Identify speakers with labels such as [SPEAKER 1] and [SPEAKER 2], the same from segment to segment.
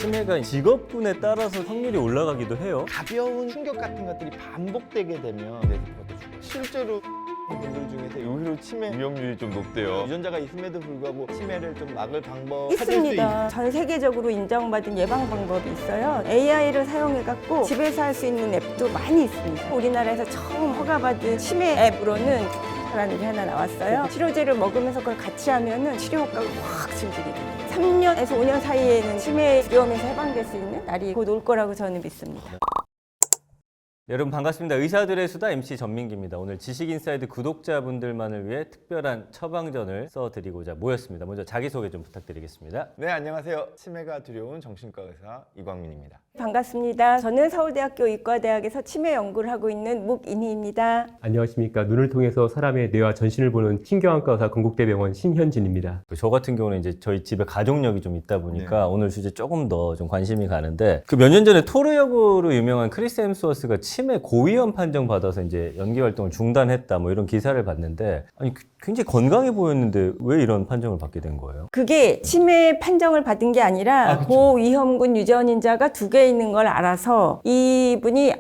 [SPEAKER 1] 치매가 직업군에 따라서 확률이 올라가기도 해요.
[SPEAKER 2] 가벼운 충격 같은 것들이 반복되게 되면 뇌세포도 죽어요. 실제로 분들 중에서 의외로 치매 위험률이 좀 높대요. 유전자가 있음에도 불구하고 치매를 좀 막을 방법 찾을 수
[SPEAKER 3] 있습니다. 전 세계적으로 인정받은 예방 방법이 있어요. AI를 사용해갖고 집에서 할 수 있는 앱도 많이 있습니다. 우리나라에서 처음 허가받은 치매 앱으로는 라는 게 하나 나왔어요. 치료제를 먹으면서 그걸 같이 하면은 치료 효과가 확 증진이 됩니다. 3년에서 5년 사이에는 치매 위험에서 해방될 수 있는 날이 곧 올 거라고 저는 믿습니다.
[SPEAKER 1] 여러분 반갑습니다. 의사들의 수다 MC 전민기입니다. 오늘 지식인사이드 구독자분들만을 위해 특별한 처방전을 써드리고자 모였습니다. 먼저 자기소개 좀 부탁드리겠습니다.
[SPEAKER 2] 네, 안녕하세요. 치매가 두려운 정신과 의사 이광민입니다.
[SPEAKER 3] 반갑습니다. 저는 서울대학교 의과대학에서 치매 연구를 하고 있는 묵인희입니다.
[SPEAKER 4] 안녕하십니까. 눈을 통해서 사람의 뇌와 전신을 보는 신경외과 의사 건국대병원 신현진입니다.
[SPEAKER 1] 저 같은 경우는 이제 저희 집에 가족력이 좀 있다 보니까 오늘 주제 조금 더 좀 관심이 가는데 그 몇 년 전에 토르 역으로 유명한 크리스 햄스워스가 치매 고위험 판정 받아서 이제 연기 활동을 중단했다 뭐 이런 기사를 봤는데 아니 굉장히 건강해 보였는데 왜 이런 판정을 받게 된 거예요?
[SPEAKER 3] 그게 치매 판정을 받은 게 아니라 고위험군 유전인자가 2개 있는 걸 알아서 이분이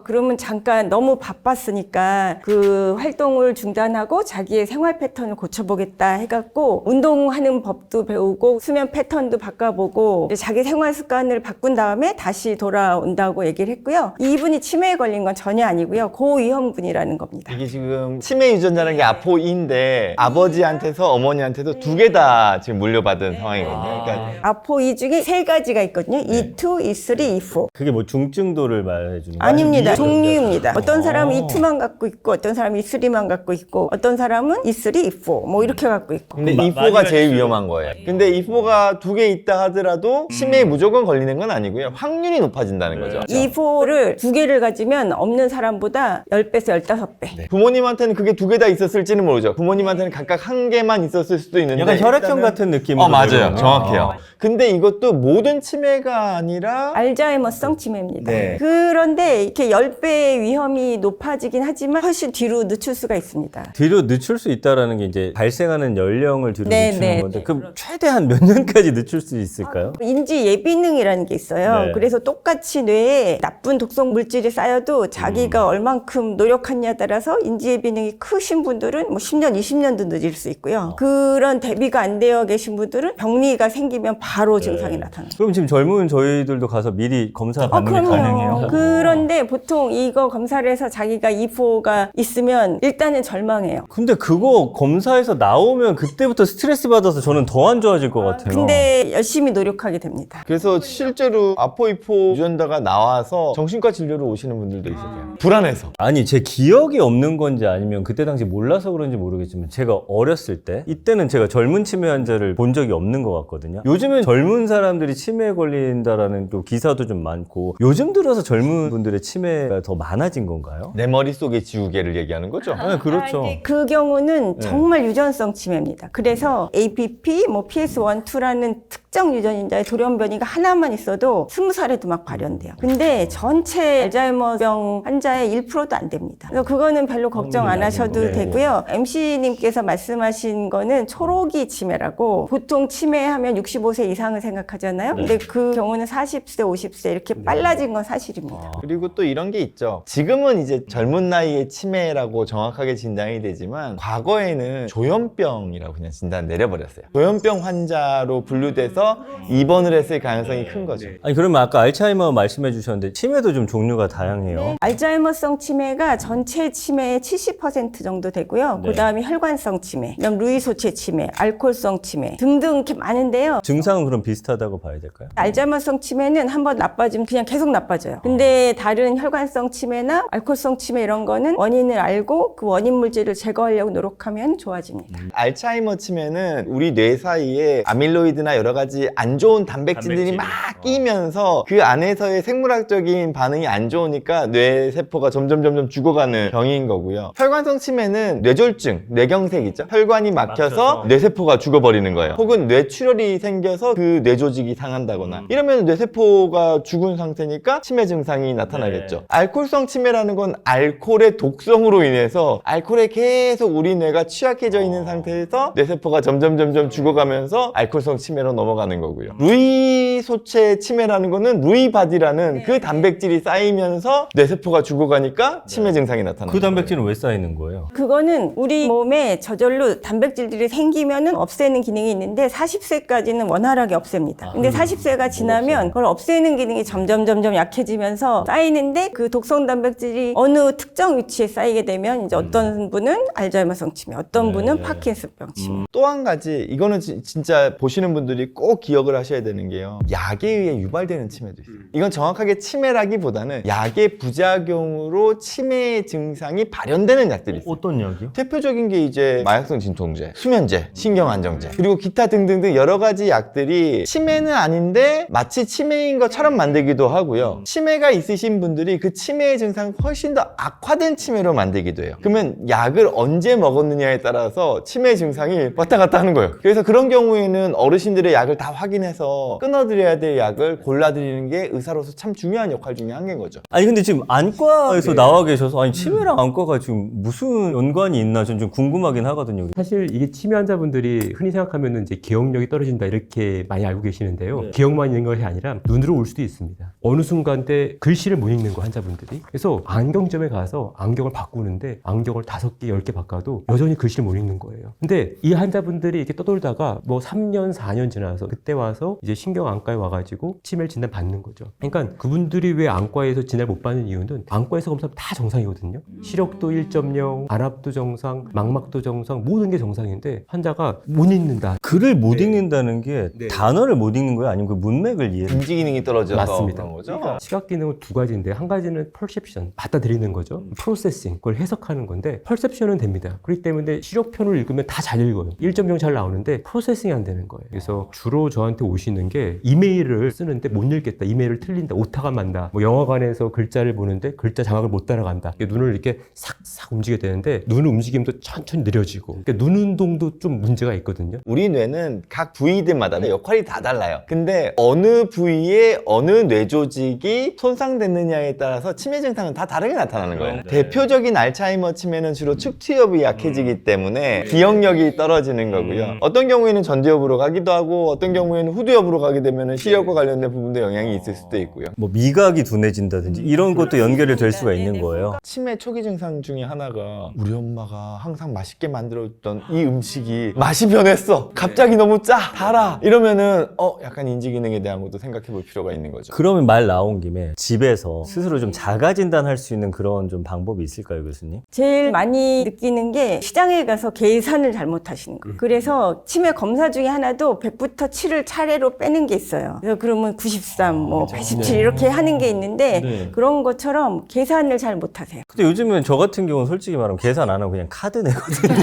[SPEAKER 3] 그러면 잠깐 너무 바빴으니까 그 활동을 중단하고 자기의 생활 패턴을 고쳐보겠다 해갖고 운동하는 법도 배우고 수면 패턴도 바꿔보고 자기 생활 습관을 바꾼 다음에 다시 돌아온다고 얘기를 했고요. 이분이 치매에 걸린 건 전혀 아니고요. 고위험군이라는 겁니다.
[SPEAKER 2] 이게 지금 치매 유전자라는 게 아포이인데 아버지한테서 어머니한테도 2개 다 지금 물려받은 상황이거든요. 그러니까
[SPEAKER 3] 아포이 중에 3가지가 있거든요. E2, E3, E4.
[SPEAKER 1] 그게 뭐 중증도를 말해 주는 거예요?
[SPEAKER 3] 아닙니다. 종류입니다. 어떤 사람은 E2만 갖고 있고 어떤 사람은 E3만 갖고 있고 어떤 사람은 E3, E4 뭐 이렇게 갖고 있고.
[SPEAKER 2] 근데 E4가 제일 위험한 거예요. 근데 E4가 2개 있다 하더라도 치매에 무조건 걸리는 건 아니고요. 확률이 높아진다는 거죠.
[SPEAKER 3] E4를 2개를 가지면 없는 사람보다 10배에서 15배.
[SPEAKER 2] 부모님한테는 그게 2개 다 있었을지는 모르죠. 부모님한테는 각각 1개만 있었을 수도 있는데
[SPEAKER 1] 약간 혈액형
[SPEAKER 2] 일단은-
[SPEAKER 1] 같은 느낌으로
[SPEAKER 2] 맞아요.
[SPEAKER 1] 되거든요.
[SPEAKER 2] 정확해요. 근데 이것도 모든 치매가 아니라
[SPEAKER 3] 알츠하이머성 치매입니다.
[SPEAKER 2] 네.
[SPEAKER 3] 그런데 이렇게 10배 위험이 높아지긴 하지만 훨씬 뒤로 늦출 수가 있습니다.
[SPEAKER 1] 뒤로 늦출 수 있다라는 게 이제 발생하는 연령을 뒤로
[SPEAKER 3] 네,
[SPEAKER 1] 늦추는
[SPEAKER 3] 네,
[SPEAKER 1] 건데
[SPEAKER 3] 네,
[SPEAKER 1] 그럼 최대한 몇 년까지 늦출 수 있을까요?
[SPEAKER 3] 인지 예비능이라는 게 있어요.
[SPEAKER 1] 네.
[SPEAKER 3] 그래서 똑같이 뇌에 나쁜 독성 물질이 쌓여도 자기가 얼만큼 노력하냐에 따라서 인지 예비능이 크신 분들은 뭐 10년, 20년도 늦을 수 있고요. 그런 대비가 안 되어 계신 분들은 병리가 생기면 바로 증상이 나타납니다.
[SPEAKER 1] 그럼 지금 젊은 저희들도 가서 미리 검사 받는 게 가능해요?
[SPEAKER 3] 그런데 보통 이거 검사를 해서 자기가 E4가 있으면 일단은 절망해요.
[SPEAKER 1] 근데 그거 검사에서 나오면 그때부터 스트레스 받아서 저는 더 안 좋아질 것 같아요.
[SPEAKER 3] 근데 열심히 노력하게 됩니다.
[SPEAKER 2] 그래서 실제로 아포이포 유전자가 나와서 정신과 진료를 오시는 분들도 있어요. 불안해서.
[SPEAKER 1] 아니 제 기억이 없는 건지 아니면 그때 당시 몰라서 그런지 모르겠지만 제가 어렸을 때 이때는 제가 젊은 치매 환자를 본 적이 없는 것 같거든요. 요즘엔 젊은 사람들이 치매에 걸린다라는 또 기사도 좀 많고 요즘 들어서 젊은 분들의 치매가 더 많아진 건가요?
[SPEAKER 2] 내 머릿속의 지우개를 얘기하는 거죠.
[SPEAKER 1] 네, 그렇죠.
[SPEAKER 3] 그 경우는 정말 유전성 치매입니다. 그래서 APP, 뭐 PS1, 2라는 특정 유전인자의 돌연변이가 하나만 있어도 20살에도 막 발현돼요. 근데 전체 알츠하이머병 환자의 1%도 안 됩니다. 그래서 그거는 별로 걱정 안 하셔도 되고요. MC님께서 말씀하신 거는 초록이 치매라고 보통 치매하면 65세 이상을 생각하잖아요. 근데 그 경우는 40세, 50세 이렇게 빨라진 건 사실입니다.
[SPEAKER 2] 그리고 또 이런 게 있죠. 지금은 이제 젊은 나이에 치매라고 정확하게 진단이 되지만 과거에는 조현병이라고 그냥 진단 내려버렸어요. 조현병 환자로 분류돼서 입원을 했을 가능성이 큰 거죠.
[SPEAKER 1] 아니 그러면 아까 알츠하이머 말씀해 주셨는데 치매도 좀 종류가 다양해요.
[SPEAKER 3] 알츠하이머성 치매가 전체 치매의 70% 정도 되고요. 그 다음에 혈관성 치매, 그다음 루이소체 치매, 알코올성 치매 등등 이렇게 많은데요.
[SPEAKER 1] 증상은 그럼 비슷하다고 봐야 될까요?
[SPEAKER 3] 알츠하이머성 치매는 한번 나빠지면 그냥 계속 나빠져요. 근데 다른 혈관성 치매나 알코올성 치매 이런 거는 원인을 알고 그 원인 물질을 제거하려고 노력하면 좋아집니다.
[SPEAKER 2] 알츠하이머 치매는 우리 뇌 사이에 아밀로이드나 여러 가지 안 좋은 단백질들이 막 끼면서 그 안에서의 생물학적인 반응이 안 좋으니까 뇌 세포가 점점 죽어가는 병인 거고요. 혈관성 치매는 뇌졸중, 뇌경색 있죠? 혈관이 막혀서 뇌세포가 죽어버리는 거예요. 혹은 뇌출혈이 생겨서 그 뇌조직이 상한다거나 이러면 뇌세포가 죽은 상태니까 치매 증상이 나타나겠죠. 알코올성 치매라는 건 알코올의 독성으로 인해서 알코올에 계속 우리 뇌가 취약해져 있는 상태에서 뇌세포가 점점 죽어가면서 알코올성 치매로 넘어가는 거고요. 루이 소체 치매라는 거는 루이바디라는 그 단백질이 쌓이면서 뇌세포가 죽어가니까 치매 증상이 나타나는
[SPEAKER 1] 그 단백질은 왜 쌓이는 거예요?
[SPEAKER 3] 그거는 우리 몸에 저절로 단백질들이 생기면은 없애는 기능이 있는데 40세까지는 원활하게 없앱니다. 근데 40세가 지나면 그걸 없애는 기능이 점점 약해지면서 쌓이는데 그 독성 단백질이 어느 특정 위치에 쌓이게 되면 이제 어떤 분은 알츠하이머성 치매, 어떤 분은 파킨슨병 치매.
[SPEAKER 2] 또 한 가지 이거는 진짜 보시는 분들이 꼭 기억을 하셔야 되는 게요. 약에 의해 유발되는 치매도 있어요. 이건 정확하게 치매라기보다는 약의 부작용으로 치매 증상이 발현되는 약들이 있어요.
[SPEAKER 1] 어떤 약이요?
[SPEAKER 2] 대표적인 게 이제 마약성 진통제, 수면제, 신경안정제 그리고 기타 등등등 여러 가지 약들이 치매는 아닌데 마치 치매인 것처럼 만들기도 하고요. 치매가 있으신 분들이 그 치매의 증상을 훨씬 더 악화된 치매로 만들기도 해요. 그러면 약을 언제 먹었느냐에 따라서 치매 증상이 왔다 갔다 하는 거예요. 그래서 그런 경우에는 어르신들의 약을 다 확인해서 끊어드려야 될 약을 골라드리는 게 의사로서 참 중요한 역할 중에 한 개인 거죠.
[SPEAKER 1] 아니 근데 지금 안과에서 나와 계셔서 아니 치매랑 안과가 지금 무슨 연관이 있나 좀 궁금하긴 하거든요.
[SPEAKER 4] 사실 이게 치매 환자분들이 흔히 생각하면 이제 기억력이 떨어진다 이렇게 많이 알고 계시는데요. 기억만 있는 것이 아니라 눈으로 올 수도 있습니다. 어느 순간 때 글씨를 못 읽는 거 환자분들이. 그래서 안경점에 가서 안경을 바꾸는데 안경을 5개, 10개 바꿔도 여전히 글씨를 못 읽는 거예요. 근데 이 환자분들이 이렇게 떠돌다가 뭐 3년, 4년 지나서 그때 와서 이제 신경안과에 와가지고 치매를 진단 받는 거죠. 그러니까 그분들이 왜 안과에서 진단을 못 받는 이유는 안과에서 검사하면 다 정상이거든요. 시력도 1.0, 안압도 정상, 망막도 정상, 모든 게 정상인데 환자가 못 읽는다.
[SPEAKER 1] 글을 못 읽는다는 게
[SPEAKER 4] 네.
[SPEAKER 1] 단어를 못 읽는 거예요? 아니면 그 문맥을 이해?
[SPEAKER 2] 인지 기능이 떨어져서
[SPEAKER 4] 맞습니다.
[SPEAKER 2] 그런 거죠.
[SPEAKER 4] 그러니까 시각 기능은 두 가지인데 한 가지는 perception, 받아들이는 거죠. 프로세싱, 그걸 해석하는 건데 perception은 됩니다. 그렇기 때문에 시력편을 읽으면 다 잘 읽어요. 1.0 잘 나오는데 프로세싱이 안 되는 거예요. 그래서 주로 저한테 오시는 게 이메일을 쓰는데 못 읽겠다. 이메일을 틀린다. 오타가 만다. 뭐 영화관에서 글자를 보는데 글자 자막을 못 따라간다. 눈을 이렇게 싹싹 움직여야 되는데 눈 움직임도 천천히 느려지고. 그러니까 눈 운동도 좀 문제가 있거든요.
[SPEAKER 2] 우리 뇌는 각 부위들마다 역할이 다 달라요. 근데 어느 부위에 어느 뇌조직이 손상됐느냐에 따라서 치매 증상은 다 다르게 나타나는 거예요. 대표적인 알츠하이머 치매는 주로 측투엽이 약해지기 때문에 기억력이 떨어지는 거고요. 어떤 경우에는 전두엽으로 가기도 하고 어떤 경우에는 후두엽으로 가게 되면 시력과 관련된 부분도 영향이 있을 수도 있고요.
[SPEAKER 1] 뭐 미각이 둔해진다든지 이런 것도 연결이 될 수가 있는 거예요.
[SPEAKER 2] 치매 초기 증상 중에 하나가 우리 엄마가 항상 맛있게 만들어줬던 이 음식이 맛이 변했어. 갑자기 너무 짜, 달아. 이러면은 약간 인지 기능에 대한 것도 생각해 볼 필요가 있는 거죠.
[SPEAKER 1] 그러면 말 나온 김에 집에서 스스로 좀 자가 진단할 수 있는 그런 좀 방법이 있을까요, 교수님?
[SPEAKER 3] 제일 많이 느끼는 게 시장에 가서 계산을 잘못하시는 거예요. 그래서 치매 검사 중에 하나도 100부터 7을 차례로 빼는 게 있어요. 그래서 그러면 93, 뭐 87 이렇게 하는 게 있는데
[SPEAKER 1] 네.
[SPEAKER 3] 그런 것처럼 계산을 잘 못하세요.
[SPEAKER 1] 근데 요즘은 저 같은 경우는 솔직히 말하면 계산 안 하고 그냥 카드 내거든요.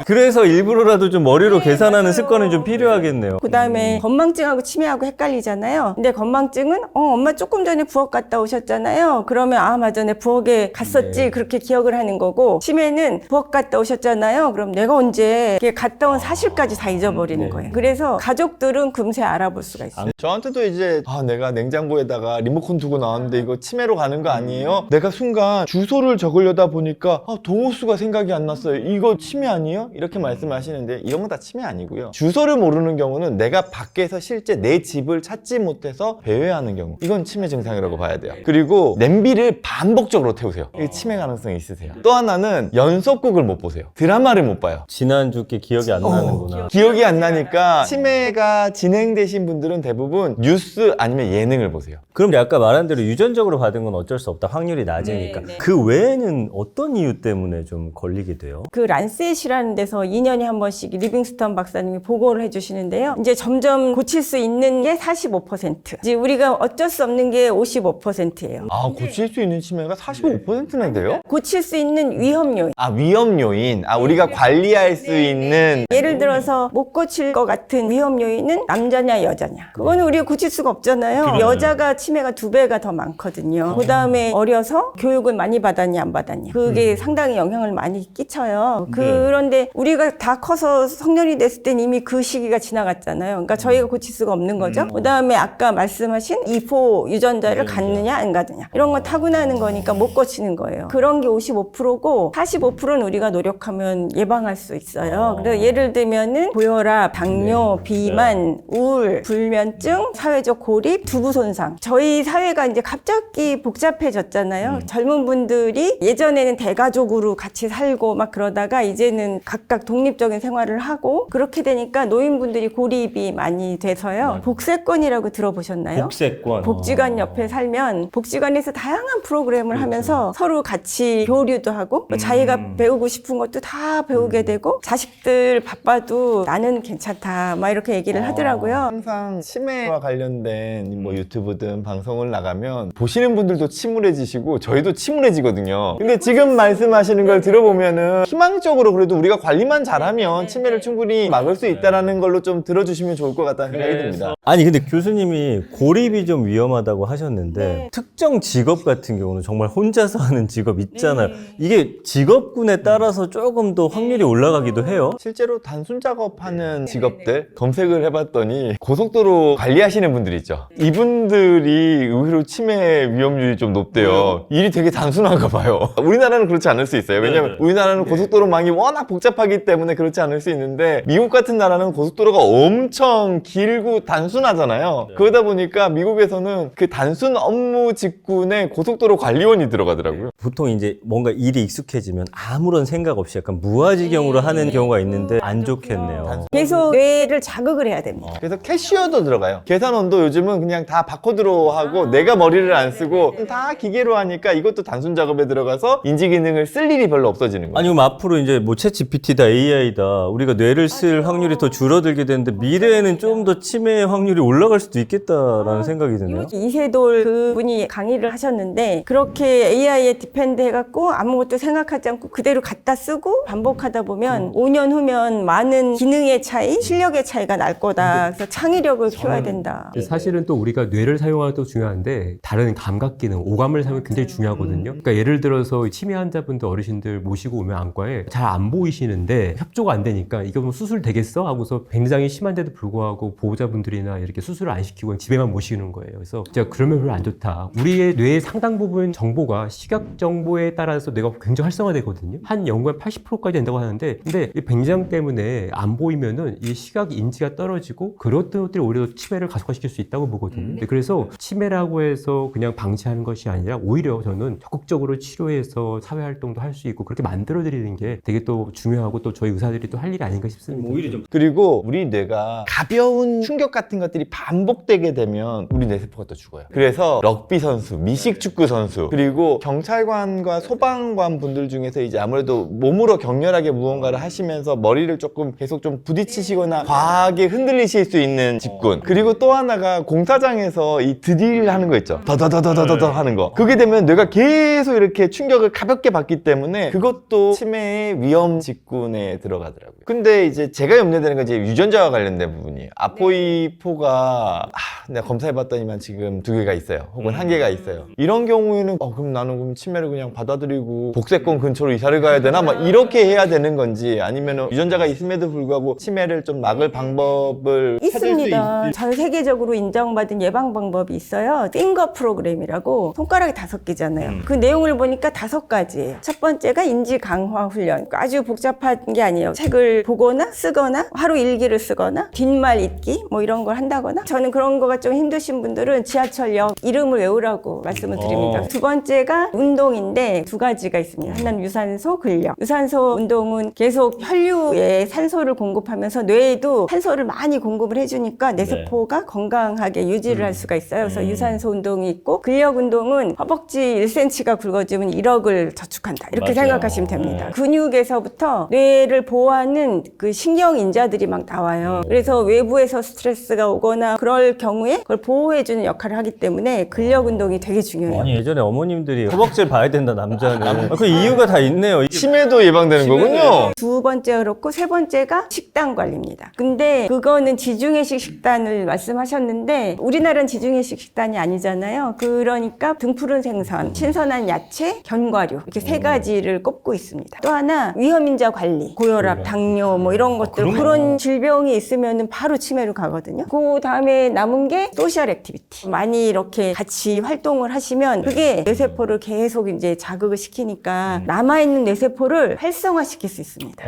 [SPEAKER 1] 그래서 일부러라도 좀 머리로 계산하는 습관은 좀 필요하겠네요.
[SPEAKER 3] 그 다음에 건망증하고 치매하고 헷갈리잖아요. 근데 건망증은 엄마 조금 전에 부엌 갔다 오셨잖아요. 그러면 아 맞아 내 부엌에 갔었지 그렇게 기억을 하는 거고 치매는 부엌 갔다 오셨잖아요. 그럼 내가 언제 이렇게 갔다 온 사실까지 다 잊어버리는 거예요. 그래서 가족들은 금세 알아볼 수가 있어요.
[SPEAKER 2] 저한테도 이제 내가 냉장고에다가 리모컨 두고 나왔는데 이거 치매로 가는 거 아니에요? 내가 순간 주소를 적으려다 보니까 동호수가 생각이 안 났어요. 이거 치매 아니에요? 이렇게 말씀하시는데 이런 건 다 치매 아니고요. 주소를 모르는 경우는 내가 밖에서 실제 내 집을 찾지 못해서 배회하는 경우 이건 치매 증상이라고 봐야 돼요. 그리고 냄비를 반복적으로 태우세요. 이게 치매 가능성이 있으세요. 또 하나는 연속극을 못 보세요. 드라마를 못 봐요.
[SPEAKER 1] 지난주께 기억이 안 나는구나.
[SPEAKER 2] 기억이 안 나니까 치매가 진행되신 분들은 대부분 뉴스 아니면 예능을 보세요.
[SPEAKER 1] 그럼 아까 말한 대로 유전적으로 받은 건 어쩔 수 없다. 확률이 낮으니까. 그 외에는 어떤 이유 때문에 좀 걸리게 돼요?
[SPEAKER 3] 그 란셋이라는 데서 2년에 한 번씩 리빙스턴 박사님이 보고를 해주시는데요. 이제 점점 고칠 수 있는 게 45%. 이제 우리 우리가 어쩔 수 없는 게 55%예요.
[SPEAKER 2] 아, 고칠 수 있는 치매가 45%나 돼요?
[SPEAKER 3] 고칠 수 있는 위험 요인.
[SPEAKER 2] 아, 위험 요인. 아, 우리가 관리할 수 있는.
[SPEAKER 3] 예를 들어서 못 고칠 것 같은 위험 요인은 남자냐 여자냐. 그거는 우리가 고칠 수가 없잖아요. 여자가 치매가 2배가 더 많거든요. 그다음에 어려서 교육을 많이 받았냐 안 받았냐. 그게 상당히 영향을 많이 끼쳐요. 그런데 우리가 다 커서 성년이 됐을 땐 이미 그 시기가 지나갔잖아요. 그러니까 저희가 고칠 수가 없는 거죠. 그다음에 아까 말씀하신 E4 유전자를 갖느냐 안 갖느냐. 이런 건 타고나는 거니까 못 고치는 거예요. 그런 게 55%고 45%는 우리가 노력하면 예방할 수 있어요. 그래서 예를 들면은 고혈압, 당뇨, 비만, 우울, 불면증, 사회적 고립, 두부 손상. 저희 사회가 이제 갑자기 복잡해졌잖아요. 젊은 분들이 예전에는 대가족으로 같이 살고 막 그러다가 이제는 각각 독립적인 생활을 하고 그렇게 되니까 노인분들이 고립이 많이 돼서요. 복세권이라고 들어보셨나요?
[SPEAKER 1] 복세권.
[SPEAKER 3] 복지관 옆에 살면 복지관에서 다양한 프로그램을 하면서 서로 같이 교류도 하고 또 자기가 배우고 싶은 것도 다 배우게 되고 자식들 바빠도 나는 괜찮다 막 이렇게 얘기를 하더라고요.
[SPEAKER 2] 항상 치매와 관련된 뭐 유튜브든 방송을 나가면 보시는 분들도 침울해지시고 저희도 침울해지거든요. 근데 지금 말씀하시는 걸 들어보면은 희망적으로 그래도 우리가 관리만 잘하면 치매를 충분히 막을 수 있다는 걸로 좀 들어주시면 좋을 것 같다는 생각이 듭니다.
[SPEAKER 1] 아니 근데 교수님이 고립이 좀 위험하다고 하셨는데 특정 직업 같은 경우는 정말 혼자서 하는 직업 있잖아요. 이게 직업군에 따라서 조금 더 확률이 올라가기도 해요.
[SPEAKER 2] 실제로 단순 작업하는 직업들 검색을 해봤더니 고속도로 관리하시는 분들 있죠. 이분들이 의외로 치매 위험률이 좀 높대요. 일이 되게 단순한가 봐요. 우리나라는 그렇지 않을 수 있어요. 왜냐면 우리나라는 고속도로망이 워낙 복잡하기 때문에 그렇지 않을 수 있는데 미국 같은 나라는 고속도로가 엄청 길고 단순하잖아요. 그러다 보니까 미국에서는 그 단순 업무 직군에 고속도로 관리원이 들어가더라고요.
[SPEAKER 1] 보통 이제 뭔가 일이 익숙해지면 아무런 생각 없이 약간 무아지경으로 하는 경우가 있는데 안 좋겠네요.
[SPEAKER 3] 계속 뇌를 자극을 해야 됩니다.
[SPEAKER 2] 그래서 캐시어도 들어가요. 계산원도 요즘은 그냥 다 바코드로 하고 내가 머리를 안 쓰고 다 기계로 하니까 이것도 단순 작업에 들어가서 인지 기능을 쓸 일이 별로 없어지는 거예요.
[SPEAKER 1] 아니 그럼 앞으로 이제 뭐 챗GPT다 AI다 우리가 뇌를 쓸 확률이 더 줄어들게 되는데 미래에는 좀 더 치매 확률이 올라갈 수도 있겠다라는 생각이 드네요.
[SPEAKER 3] 이세돌 그분이 강의를 하셨는데 그렇게 AI에 디펜드 해갖고 아무것도 생각하지 않고 그대로 갖다 쓰고 반복하다 보면 5년 후면 많은 기능의 차이, 실력의 차이가 날 거다. 그래서 창의력을 키워야 된다.
[SPEAKER 4] 사실은 또 우리가 뇌를 사용하는 것도 중요한데 다른 감각 기능, 오감을 사용하는 게 굉장히 중요하거든요. 그러니까 예를 들어서 치매 환자분들 어르신들 모시고 오면 안과에 잘 안 보이시는데 협조가 안 되니까 이거 뭐 수술 되겠어? 하고서 굉장히 심한데도 불구하고 보호자분들이나 이렇게 수술을 안 시키고 집에만 모시는 거예요. 그래서 진짜 그러면 별로 안 좋다. 우리의 뇌의 상당 부분 정보가 시각 정보에 따라서 뇌가 굉장히 활성화되거든요. 한 연구에 80%까지 된다고 하는데 근데 이 뱅장 때문에 안 보이면은 이 시각 인지가 떨어지고 그런 것들이 오히려 치매를 가속화시킬 수 있다고 보거든요. 그래서 치매라고 해서 그냥 방치하는 것이 아니라 오히려 저는 적극적으로 치료해서 사회활동도 할 수 있고 그렇게 만들어드리는 게 되게 또 중요하고 또 저희 의사들이 또 할 일이 아닌가 싶습니다.
[SPEAKER 1] 오히려 좀
[SPEAKER 2] 그리고 우리 뇌가 가벼운 충격 같은 것들이 반복되게 되면 우리 뇌세포가 또 죽어요. 그래서 럭비 선수, 미식 축구 선수, 그리고 경찰관과 소방관 분들 중에서 이제 아무래도 몸으로 격렬하게 무언가를 하시면서 머리를 조금 계속 좀 부딪히시거나 과하게 흔들리실 수 있는 직군. 그리고 또 하나가 공사장에서 이 드릴 하는 거 있죠. 더더더더더더 하는 거. 그게 되면 뇌가 계속 이렇게 충격을 가볍게 받기 때문에 그것도 치매의 위험 직군에 들어가더라고요. 근데 이제 제가 염려되는 건 이제 유전자와 관련된 부분이에요. 아포E4가 내가 검사해봤더니만 지금 2개가 있어요. 혹은 1개가 있어요. 이런 경우에는 그럼 나는 그럼 치매를 그냥 받아들이고 복세권 근처로 이사를 가야 되나? 막 이렇게 해야 되는 건지 아니면 유전자가 있음에도 불구하고 치매를 좀 막을 방법을 찾을 수
[SPEAKER 3] 있습니다. 전 세계적으로 인정받은 예방 방법이 있어요. 핑거 프로그램이라고 손가락이 5개잖아요. 그 내용을 보니까 5가지예요. 첫 번째가 인지 강화 훈련. 아주 복잡한 게 아니에요. 책을 보거나 쓰거나 하루 일기를 쓰거나 뒷말 읽기 뭐 이런 걸 한다거나 저는 그런 거가 좀 힘드신 분들은 지하철역 이름을 외우라고 말씀을 드립니다. 두 번째가 운동인데 2가지가 있습니다. 하나는 유산소, 근력. 유산소 운동은 계속 혈류에 산소를 공급하면서 뇌에도 산소를 많이 공급을 해주니까 뇌세포가 건강하게 유지를 할 수가 있어요. 그래서 유산소 운동이 있고 근력 운동은 허벅지 1cm가 굵어지면 1억을 저축한다. 이렇게 생각하시면 됩니다. 근육에서부터 뇌를 보호하는 때는 그 신경인자들이 막 나와요. 그래서 외부에서 스트레스가 오거나 그럴 경우에 그걸 보호해주는 역할을 하기 때문에 근력 운동이 되게 중요해요.
[SPEAKER 1] 아니 예전에 어머님들이 허벅지를 봐야 된다 남자는. 그 이유가 다 있네요.
[SPEAKER 2] 치매도 예방되는 거군요.
[SPEAKER 3] 두 번째 그렇고 세 번째가 식단 관리입니다. 근데 그거는 지중해식 식단을 말씀하셨는데 우리나라는 지중해식 식단이 아니잖아요. 그러니까 등푸른 생선, 신선한 야채, 견과류 이렇게 세 가지를 꼽고 있습니다. 또 하나 위험인자 관리, 고혈압, 당뇨 뭐 이런 것들 그런 질병이 있으면 바로 치매로 가거든요. 그 다음에 남은 게 소셜 액티비티. 많이 이렇게 같이 활동을 하시면 그게 뇌세포를 계속 이제 자극을 시키니까 남아있는 뇌세포를 활성화시킬 수 있습니다.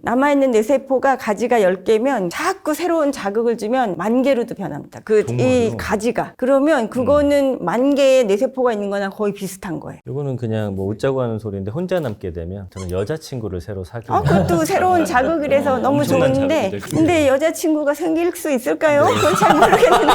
[SPEAKER 3] 남아있는 뇌세포가 가지가 10개면 자꾸 새로운 자극을 주면 만 개로도 변합니다. 이 가지가. 그러면 그거는 만 개의 뇌세포가 있는 거나 거의 비슷한 거예요.
[SPEAKER 1] 이거는 그냥 뭐 웃자고 하는 소리인데 혼자 남게 되면 저는 여자친구를 새로 사귀는
[SPEAKER 3] 그것도 새로운 자극이라서 너무
[SPEAKER 1] 엄청난
[SPEAKER 3] 좋은데
[SPEAKER 1] 자극이죠.
[SPEAKER 3] 근데 여자친구가 생길 수 있을까요? 그건 잘 모르겠는데.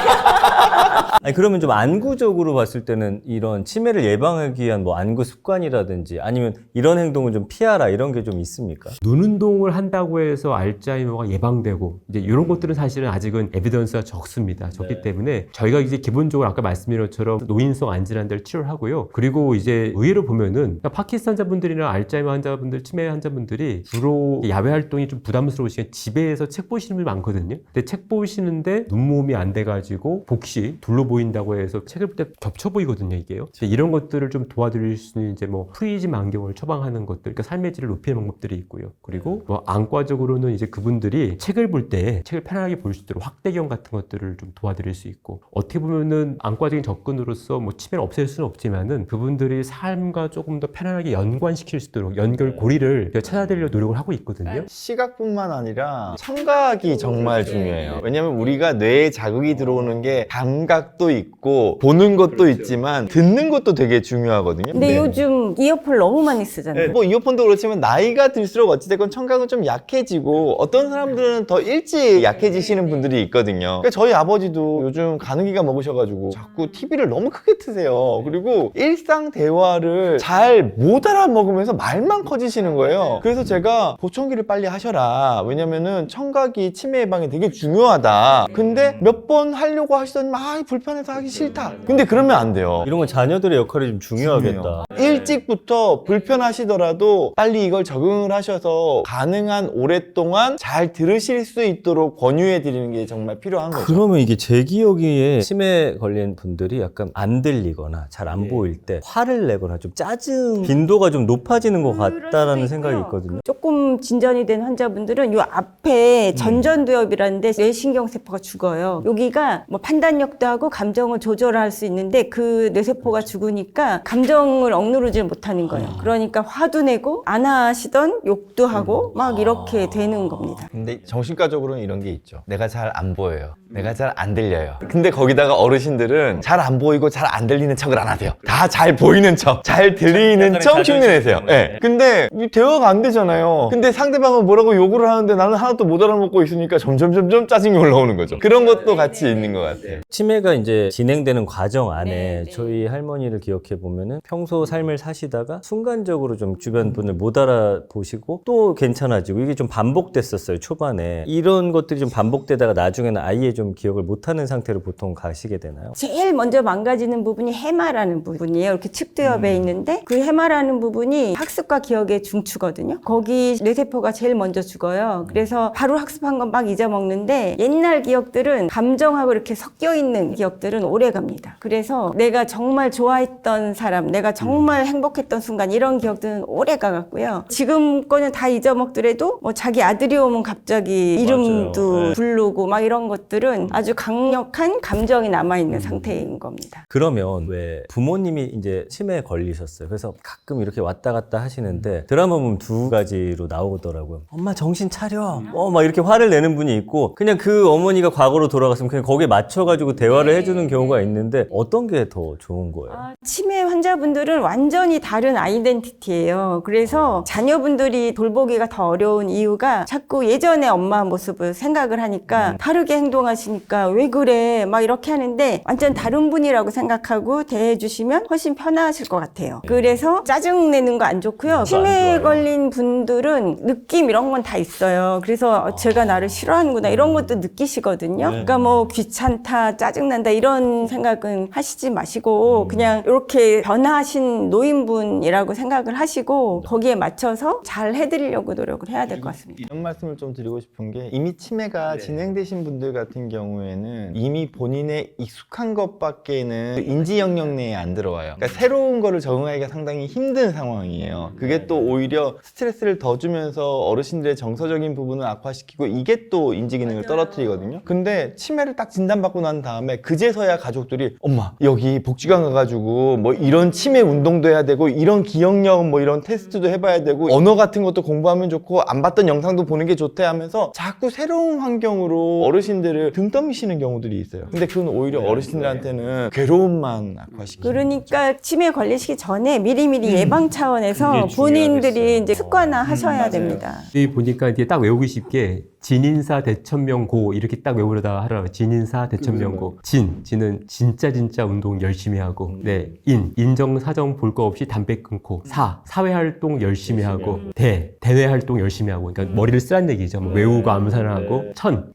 [SPEAKER 1] 아니 그러면 좀 안구적으로 봤을 때는 이런 치매를 예방하기 위한 뭐 안구 습관이라든지 아니면 이런 행동을 좀 피하라 이런 게 좀 있습니까?
[SPEAKER 4] 눈 운동을 한다고 해서 알츠하이머가 예방되고 이제 이런 것들은 사실은 아직은 에비던스가 적습니다. 적기 때문에 저희가 이제 기본적으로 아까 말씀드린 것처럼 노인성 안질환들을 치료하고요. 그리고 이제 의외로 보면은 파킨슨자분들이나 알츠하이머 환자분들, 치매 환자분들이 주로 야외 활동이 좀 부담스러우시면 집에서 책 보시는 분이 많거든요. 근데 책 보시는데 눈모음이 안 돼가지고 복시 둘로 보인다고 해서 책을 볼 때 겹쳐 보이거든요, 이게요. 이런 것들을 좀 도와드릴 수 있는 이제 뭐 프리즘 안경을 처방하는 것들, 그러니까 삶의 질을 높이는 방법들이 있고요. 그리고 뭐 안과적으로는 이제 그분들이 책을 볼 때 책을 편하게 볼 수 있도록 확대경 같은 것들을 좀 도와드릴 수 있고 어떻게 보면은 안과적인 접근으로서 뭐 치매를 없앨 수는 없지만은 그분들이 삶과 조금 더 편안하게 연관시킬 수 있도록 연결고리를 찾아드리려 노력을 하고 있거든요.
[SPEAKER 2] 시각뿐만 아니라 청각이 정말 중요해요. 왜냐면 우리가 뇌에 자극이 들어오는 게 감각도 있고 보는 것도 있지만 듣는 것도 되게 중요하거든요.
[SPEAKER 3] 근데 요즘 이어폰 너무 많이 쓰잖아요.
[SPEAKER 2] 뭐 이어폰도 그렇지만 나이가 들수록 어찌됐건 청각은 좀 약해지고 어떤 사람들은 더 일찍 약해지시는 분들이 있거든요. 그러니까 저희 아버지도 요즘 가느기가 먹으셔가지고 자꾸 TV를 너무 크게 트세요. 그리고 일상 대화를 잘 못 알아먹으면서 말만 커지시는 거예요. 그래서 제가 보청기를 빨리 하셔라. 왜냐면은 청각이 치매 예방에 되게 중요하다. 근데 몇 번 하려고 하시더니 불편해서 하기 싫다. 근데 그러면 안 돼요.
[SPEAKER 1] 이런 건 자녀들의 역할이 좀 중요하겠다.
[SPEAKER 2] 일찍부터 불편하시더라도 빨리 이걸 적응을 하셔서 가능한 오랫동안 잘 들으실 수 있도록 권유해 드리는 게 정말 필요한 거죠.
[SPEAKER 1] 그러면 이게 제 기억에 치매 걸린 분들이 약간 안 들리거나 잘 안 보일 때 화를 내거나 좀 짜증 빈도가 좀 높아지는 것 같다라는 생각이 있거든요.
[SPEAKER 3] 조금 진전이 된 환자분들은 요 앞에 전전두엽이라는데 뇌신경세포가 죽어요. 여기가 뭐 판단력도 하고 감정을 조절할 수 있는데 그 뇌세포가 죽으니까 감정을 억누르질 못하는 거예요. 그러니까 화도 내고 안 하시던 욕도 하고 막 이렇게 되는 겁니다.
[SPEAKER 2] 근데 정신과적으로는 이런 게 있죠. 내가 잘 안 보여요. 내가 잘 안 들려요. 근데 거기다가 어르신들은 잘 안 보이고 잘 안 들리는 척을 안 하세요. 다 잘 보이는 척, 잘 들리는 척 흉내내세요. 네. 근데 이 대화가 안 되잖아요. 근데 상대방은 뭐라고 요구를 하는데 나는 하나도 못 알아먹고 있으니까 점점 짜증이 올라오는 거죠. 그런 것도 같이 있는 것 같아요.
[SPEAKER 1] 치매가 이제 진행되는 과정 안에 저희 할머니를 기억해 보면은 평소 삶을 사시다가 순간적으로 좀 주변 분을 못 알아보시고 또 괜찮아지고 이게 좀 반복됐었어요, 초반에. 이런 것들이 좀 반복되다가 나중에는 아예 좀 기억을 못하는 상태로 보통 가시게 되나요?
[SPEAKER 3] 제일 먼저 망가지는 부분이 해마라는 부분이에요. 이렇게 측두엽에 있는데 그 해마라는 부분이 학습과 기억의 중추거든요. 거기 뇌세포가 제일 먼저 죽어요. 그래서 바로 학습한 건 막 잊어먹는데 옛날 기억들은 감정하고 이렇게 섞여 있는 기억들은 오래 갑니다. 그래서 내가 정말 좋아했던 사람, 내가 정말 행복했던 순간 이런 기억들은 오래 가갖고요. 지금 거는 다 잊어먹더라도 뭐 자기 아들이 오면 갑자기 이름도
[SPEAKER 1] 네.
[SPEAKER 3] 부르고 막 이런 것들은 아주 강력한 감정이 남아있는 상태인 겁니다.
[SPEAKER 1] 그러면 왜 부모님이 이제 치매에 걸리셨어요. 그래서 가끔 이렇게 왔다 갔다 하시는데 드라마 보면 두 가지로 나오더라고요. 엄마 정신 차려. 막 이렇게 화를 내는 분이 있고 그냥 그 어머니가 과거로 돌아갔으면 그냥 거기에 맞춰가지고 대화를 해주는 해주는 경우가 있는데 어떤 게 더 좋은 거예요?
[SPEAKER 3] 치매 환자분들은 완전히 다른 아이덴티티예요. 그래서 자녀분들이 돌보기가 더 어려운 이유가 자꾸 예전의 엄마 모습을 생각을 하니까 다르게 행동하시니까 왜 그래 막 이렇게 하는데 완전 다른 분이라고 생각하고 대해주시면 훨씬 편하실 것 같아요. 그래서 짜증내는 거 안 좋고요. 치매에 걸린 분들은 느낌 이런 건 다 있어요. 그래서 제가 나를 싫어하는구나 이런 것도 느끼시거든요. 그러니까 뭐 귀찮다, 짜증난다 이런 생각은 하시지 마시고 그냥 이렇게 변화하신 노인분이라고 생각을 하시고 거기에 맞춰서 잘 해드리려고 노력을 해야 될 것 같습니다.
[SPEAKER 2] 이런 말씀을 좀 드리고 싶은 게 이미 치매가 진행되신 분들 같은 경우에는 이미 본인의 익숙한 것밖에는 인지 영역 내에 안 들어와요. 그러니까 새로운 거를 적응하기가 상당히 힘든 상황이에요. 그게 또 오히려 스트레스를 더 주면서 어르신들의 정서적인 부분을 악화시키고 이게 또 인지 기능을 떨어뜨리거든요. 근데 치매를 딱 진단받고 난 다음에 그제서야 가족들이 엄마 여기 복지관 가가지고 뭐 이런 치매 운동도 해야 되고 이런 기억력 뭐 이런 테스트도 해봐야 되고 언어 같은 것도 공부하면 좋고 안 봤던 영상도 보는 게 좋대 하면서 자꾸 새로운 환경으로 어르신들을 등 떠미시는 경우들이 있어요. 근데 그건 오히려 어르신들한테는 괴로움만 악화시키고
[SPEAKER 3] 그러니까 치매 걸리시기 전에 미리미리 예방 차원에서 본인들이 이제 습관화 하셔야 됩니다.
[SPEAKER 4] 이 보니까 이게 딱 외우기 쉽게 진인사 대천명고 이렇게 딱 외우려다 하더라고요. 진인사 대천명고. 진은 진짜 운동 열심히 하고, 네, 인정 사정 볼 거 없이 담배 끊고, 사회 활동 열심히 하고, 대외 활동 열심히 하고, 그러니까 머리를 쓰란 얘기죠. 뭐 외우고 암산을 하고,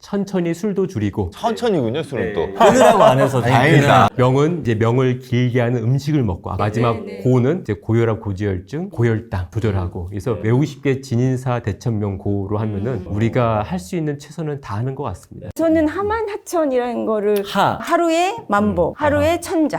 [SPEAKER 4] 천천히 술도 줄이고,
[SPEAKER 2] 천천히군요 술은 또
[SPEAKER 1] 끊으라고 안 해서
[SPEAKER 2] 다행이다.
[SPEAKER 4] 명은 이제 명을 길게 하는 음식을 먹고, 마지막 고는 이제 고혈압 고지혈증, 고혈당 조절하고, 그래서 외우기 쉽게 진인사 대천명고로 하면은 우리가 할 수 있는 최선은 다 하는 것 같습니다.
[SPEAKER 3] 저는 하만하천이라는 거를 하루에 만보, 하루에 천자.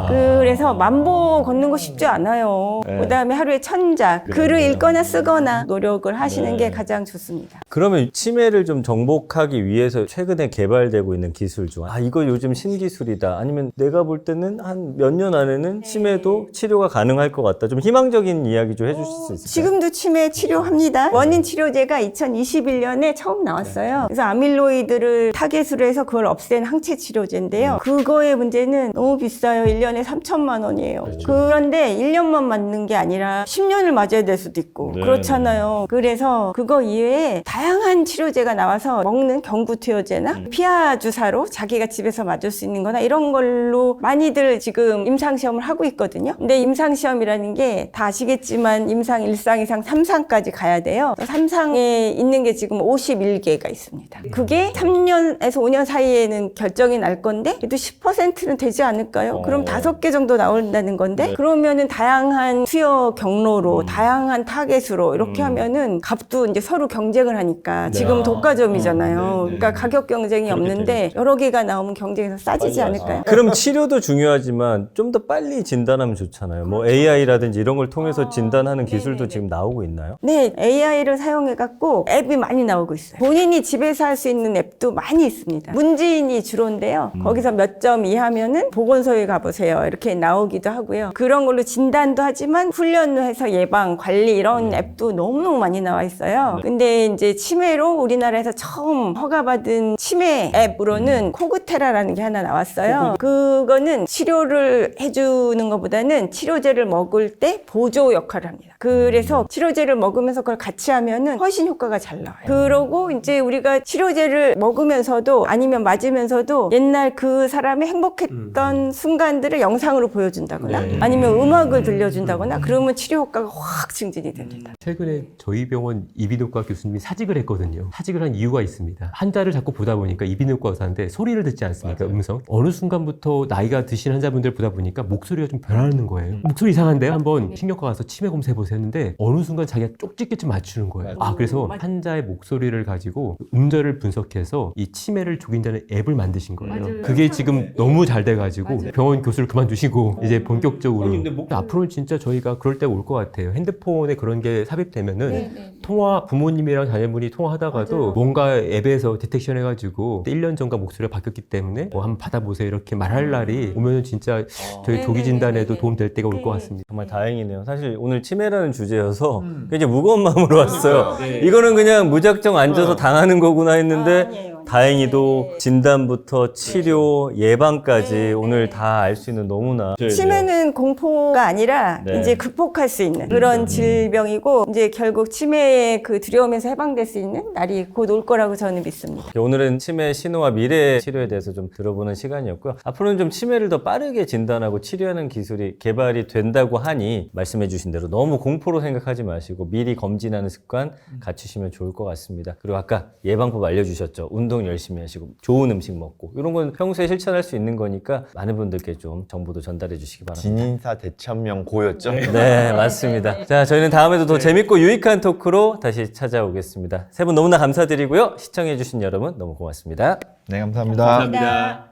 [SPEAKER 3] 그래서 만보 걷는 거 쉽지 않아요. 그다음에 하루에 천자. 글을 읽거나 쓰거나 노력을 하시는 게 가장 좋습니다.
[SPEAKER 1] 그러면 치매를 좀 정복하기 위해서 최근에 개발되고 있는 기술 중 이거 요즘 신기술이다 아니면 내가 볼 때는 한 몇 년 안에는 치매도 치료가 가능할 것 같다 좀 희망적인 이야기 좀 해주실 수 있을까요?
[SPEAKER 3] 지금도 치매 치료합니다. 원인 치료제가 2021년에 처음 나왔어요. 그래서 아밀로이드를 타겟으로 해서 그걸 없앤 항체 치료제인데요. 그거의 문제는 너무 비싸요. 1년에 3천만 원이에요. 그런데 1년만 맞는 게 아니라 10년을 맞아야 될 수도 있고 그렇잖아요. 그래서 그거 이외에 다양한 치료제가 나와서 먹는 경구투여제나 피하 주사로 자기가 집에서 맞을 수 있는 거나 이런 걸로 많이들 지금 임상시험을 하고 있거든요. 근데 임상시험이라는 게 다 아시겠지만 임상 1상, 2상, 3상까지 가야 돼요. 3상에 있는 게 지금 51개가 있습니다. 그게 3년에서 5년 사이에는 결정이 날 건데 그래도 10%는 되지 않을까요? 그럼 5개 정도 나온다는 건데 그러면은 다양한 투여 경로로 다양한 타겟으로 이렇게 하면은 값도 이제 서로 경쟁을 하니까 지금 독과점이잖아요. 그러니까 가격 경쟁이 없는데 여러 개가 나오면 경쟁에서 싸지지 않을까요?
[SPEAKER 1] 그럼 치료도 중요하지만 좀 더 빨리 진단하면 좋잖아요. 뭐 AI라든지 이런 걸 통해서 진단하는 기술도 지금 나오고 있나요?
[SPEAKER 3] 네, AI를 사용해갖고 앱이 많이 나오고 있어요. 본인이 집에서 할 수 있는 앱도 많이 있습니다. 문지인이 주로인데요. 거기서 몇 점 이하면은 보건소에 가보세요. 이렇게 나오기도 하고요. 그런 걸로 진단도 하지만 훈련을 해서 예방, 관리 이런 앱도 너무너무 많이 나와 있어요. 근데 이제 치매로 우리나라에서 처음 허가받은 치매 앱으로는 코그테라라는 게 하나 나왔어요. 그거는 치료를 해주는 것보다는 치료제를 먹을 때 보조 역할을 합니다. 그래서 치료제를 먹으면서 그걸 같이 하면은 훨씬 효과가 잘 나와요. 그러고 이제 우리가 치료제를 먹으면서도 아니면 맞으면서도 옛날 그 사람이 행복했던 순간들을 영상으로 보여준다거나 아니면 음악을 들려준다거나 그러면 치료 효과가 확 증진이 됩니다.
[SPEAKER 4] 최근에 저희 병원 이비인후과 교수님이 사직을 했거든요. 사직을 한 이유가 있습니다. 환자를 자꾸 보다 보니까 이비인후과 의사인데 소리를 듣지 않습니까? 음성. 어느 순간부터 나이가 드신 환자분들 보다 보니까 목소리가 좀 변하는 거예요. 목소리 이상한데요? 한번 신경과 가서 치매 검사해보세요 했는데 어느 순간 자기가 쪽집게쯤 맞추는 거예요. 그래서 환자의 목소리를 가지고 음절을 분석해서 이 치매를 죽인다는 앱을 만드신 거예요. 그게 지금 너무 잘 돼가지고 병원 교수를 그만두시고 이제 본격적으로 앞으로는 진짜 저희가 그럴 때가 올 것 같아요. 핸드폰에 그런 게 삽입되면은 통화 부모님이랑 자녀분이 통화하다가도 뭔가 앱에서 디텍션 해가지고 1년 전과 목소리가 바뀌었기 때문에 뭐 한번 받아보세요 이렇게 말할 날이 오면은 진짜 저희 조기 진단에도 도움될 때가 올 것 같습니다.
[SPEAKER 1] 정말 다행이네요. 사실 오늘 치매라는 주제여서 굉장히 무거운 마음으로 왔어요. 이거는 그냥 무작정 앉아서 당하는 거구나 했는데 다행히도 진단부터 치료, 예방까지 오늘 다 알 수 있는 너무나
[SPEAKER 3] 치매는 공포가 아니라
[SPEAKER 1] 네.
[SPEAKER 3] 이제 극복할 수 있는 그런 질병이고 이제 결국 치매의 그 두려움에서 해방될 수 있는 날이 곧 올 거라고 저는 믿습니다.
[SPEAKER 1] 오늘은 치매 신호와 미래 치료에 대해서 좀 들어보는 시간이었고요. 앞으로는 좀 치매를 더 빠르게 진단하고 치료하는 기술이 개발이 된다고 하니 말씀해 주신 대로 너무 공포로 생각하지 마시고 미리 검진하는 습관 갖추시면 좋을 것 같습니다. 그리고 아까 예방법 알려주셨죠. 운동 열심히 하시고 좋은 음식 먹고 이런 건 평소에 실천할 수 있는 거니까 많은 분들께 좀 정보도 전달해 주시기 바랍니다.
[SPEAKER 2] 진인사 대천명 고였죠?
[SPEAKER 1] 네, 맞습니다. 자, 저희는 다음에도 더 재밌고 유익한 토크로 다시 찾아오겠습니다. 세 분 너무나 감사드리고요. 시청해주신 여러분 너무 고맙습니다.
[SPEAKER 2] 네, 감사합니다.
[SPEAKER 4] 감사합니다.